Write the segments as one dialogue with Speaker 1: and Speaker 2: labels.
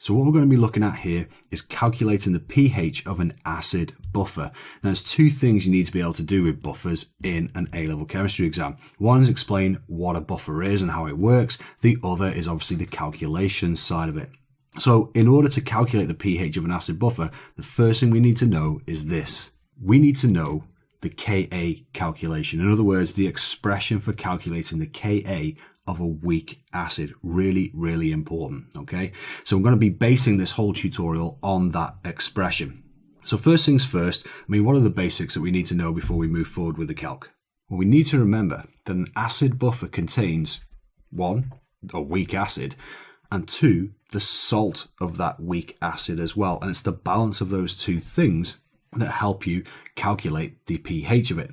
Speaker 1: So what we're going to be looking at here is calculating the pH of an acid buffer. Now there's two things you need to be able to do with buffers in an A-level chemistry exam. One is explain what a buffer is and how it works. The other is obviously the calculation side of it. So in order to calculate the pH of an acid buffer, the first thing we need to know is this. We need to know the Ka calculation. In other words, the expression for calculating the Ka of a weak acid. Really, really important, okay? So I'm going to be basing this whole tutorial on that expression. So first things first, what are the basics that we need to know before we move forward with the calc? Well, we need to remember that an acid buffer contains, one, a weak acid, and two, the salt of that weak acid as well. And it's the balance of those two things that help you calculate the pH of it.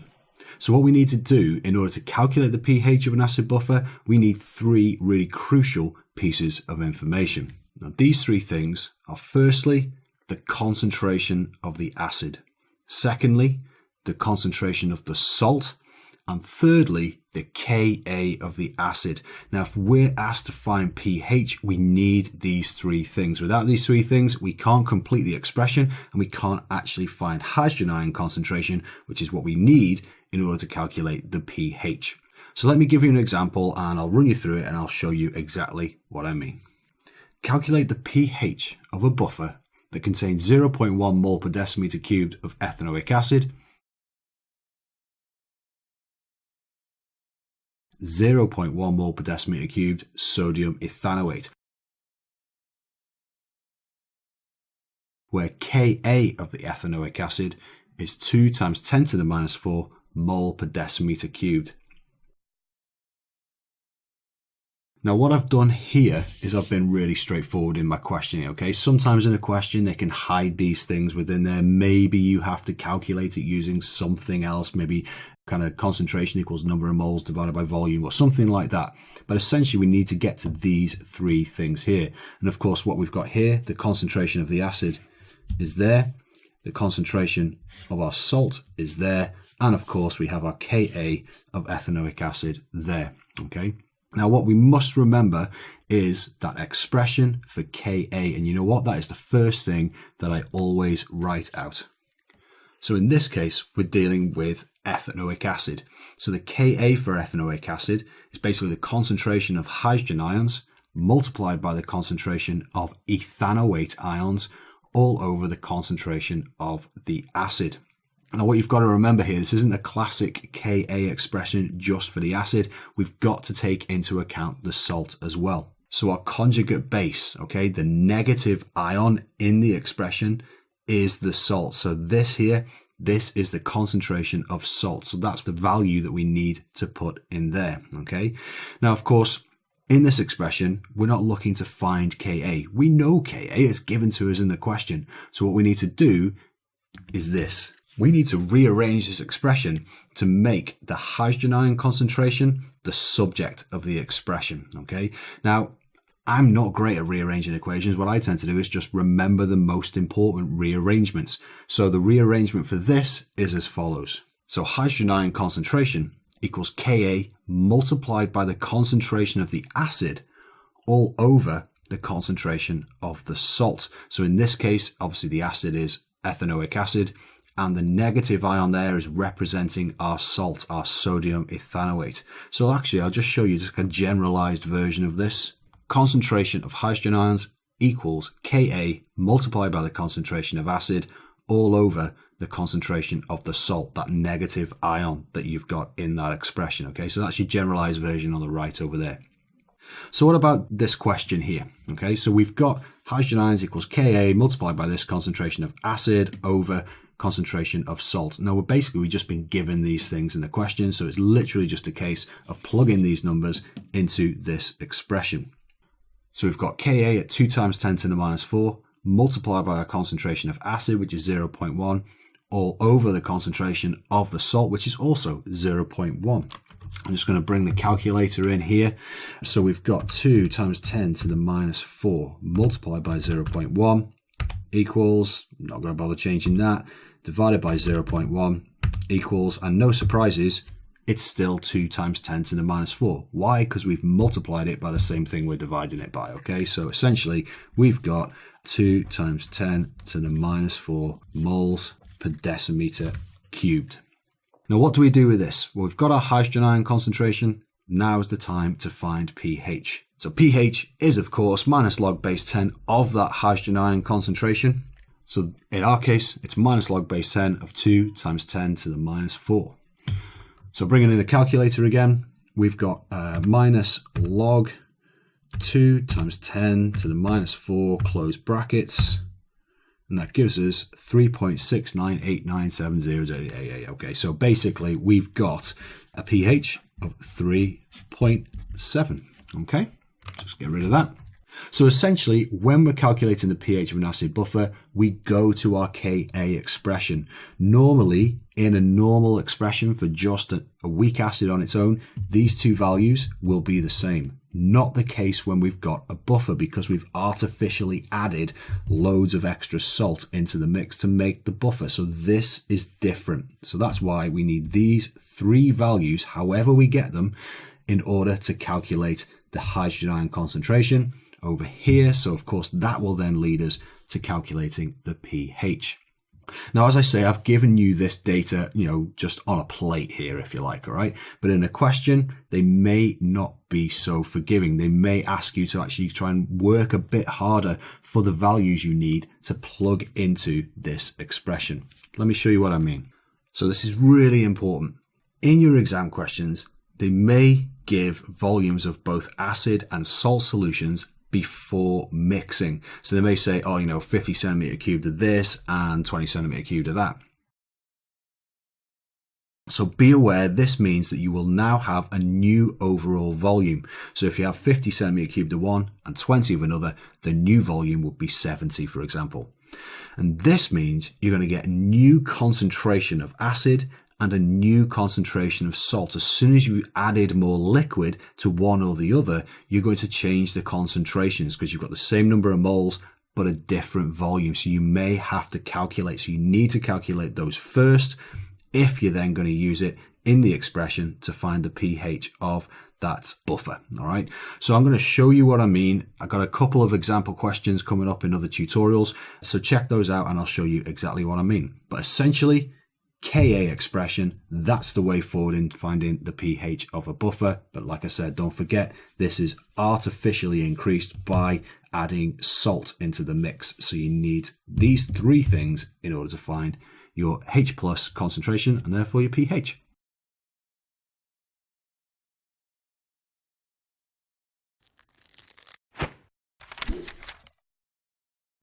Speaker 1: So what we need to do in order to calculate the pH of an acid buffer, we need three really crucial pieces of information. Now these three things are firstly, the concentration of the acid. Secondly, the concentration of the salt. And thirdly, the Ka of the acid. Now, if we're asked to find pH, we need these three things. Without these three things, we can't complete the expression and we can't actually find hydrogen ion concentration, which is what we need in order to calculate the pH. So let me give you an example and I'll run you through it and I'll show you exactly what I mean. Calculate the pH of a buffer that contains 0.1 mole per decimeter cubed of ethanoic acid, 0.1 mole per decimeter cubed sodium ethanoate, where Ka of the ethanoic acid is 2 times 10 to the minus 4 mole per decimeter cubed. Now what I've done here is I've been really straightforward in my questioning, okay? Sometimes in a question they can hide these things within there. Maybe you have to calculate it using something else, maybe kind of concentration equals number of moles divided by volume or something like that. But essentially we need to get to these three things here. And of course what we've got here, the concentration of the acid is there, the concentration of our salt is there, and of course we have our Ka of ethanoic acid there, okay? Now what we must remember is that expression for Ka, and you know what? That is the first thing that I always write out. So in this case, we're dealing with ethanoic acid. So the Ka for ethanoic acid is basically the concentration of hydrogen ions multiplied by the concentration of ethanoate ions all over the concentration of the acid. Now what you've got to remember here, this isn't a classic Ka expression just for the acid. We've got to take into account the salt as well. So our conjugate base, okay, the negative ion in the expression is the salt. So this here, this is the concentration of salt. So that's the value that we need to put in there, okay? Now, of course, in this expression, we're not looking to find Ka. We know Ka, it's given to us in the question. So what we need to do is this. We need to rearrange this expression to make the hydrogen ion concentration the subject of the expression, okay? Now, I'm not great at rearranging equations. What I tend to do is just remember the most important rearrangements. So the rearrangement for this is as follows. So hydrogen ion concentration equals Ka multiplied by the concentration of the acid all over the concentration of the salt. So in this case, obviously the acid is ethanoic acid, and the negative ion there is representing our salt, our sodium ethanoate. So actually, I'll just show you just a generalized version of this. Concentration of hydrogen ions equals Ka multiplied by the concentration of acid all over the concentration of the salt, that negative ion that you've got in that expression. Okay, so that's your generalized version on the right over there. So what about this question here? Okay, so we've got hydrogen ions equals Ka multiplied by this concentration of acid over concentration of salt. Now we've just been given these things in the question, so it's literally just a case of plugging these numbers into this expression. So we've got Ka at 2 times 10 to the minus 4 multiplied by our concentration of acid, which is 0.1, all over the concentration of the salt, which is also 0.1. I'm just going to bring the calculator in here. So we've got 2 times 10 to the minus 4 multiplied by 0.1 equals, I'm not going to bother changing that, divided by 0.1 equals, and no surprises, it's still 2 times 10 to the minus 4. Why? Because we've multiplied it by the same thing we're dividing it by, okay? So essentially, we've got 2 times 10 to the minus 4 moles per decimeter cubed. Now, what do we do with this? Well, we've got our hydrogen ion concentration. Now is the time to find pH. So pH is, of course, minus log base 10 of that hydrogen ion concentration. So in our case, it's minus log base 10 of 2 times 10 to the minus 4. So bringing in the calculator again, we've got minus log 2 times 10 to the minus 4, close brackets. And that gives us 3.69897088. Okay, so basically we've got a pH of 3.7. Okay, just get rid of that. So essentially, when we're calculating the pH of an acid buffer, we go to our Ka expression. Normally, in a normal expression for just a weak acid on its own, these two values will be the same. Not the case when we've got a buffer, because we've artificially added loads of extra salt into the mix to make the buffer. So this is different. So that's why we need these three values, however we get them, in order to calculate the hydrogen ion concentration over here. So of course that will then lead us to calculating the pH. Now, as I say, I've given you this data, just on a plate here, if you like, all right? But in a question, they may not be so forgiving. They may ask you to actually try and work a bit harder for the values you need to plug into this expression. Let me show you what I mean. So this is really important. In your exam questions, they may give volumes of both acid and salt solutions before mixing. So they may say, 50 centimeter cubed of this and 20 centimeter cubed of that. So be aware, this means that you will now have a new overall volume. So if you have 50 centimeter cubed of one and 20 of another, the new volume would be 70, for example. And this means you're going to get a new concentration of acid and a new concentration of salt. As soon as you've added more liquid to one or the other, you're going to change the concentrations because you've got the same number of moles, but a different volume. So you may have to calculate. So you need to calculate those first if you're then going to use it in the expression to find the pH of that buffer. All right. So I'm going to show you what I mean. I've got a couple of example questions coming up in other tutorials. So check those out and I'll show you exactly what I mean. But essentially, Ka expression, that's the way forward in finding the pH of a buffer. But like I said, don't forget, this is artificially increased by adding salt into the mix. So you need these three things in order to find your H+ concentration and therefore your pH.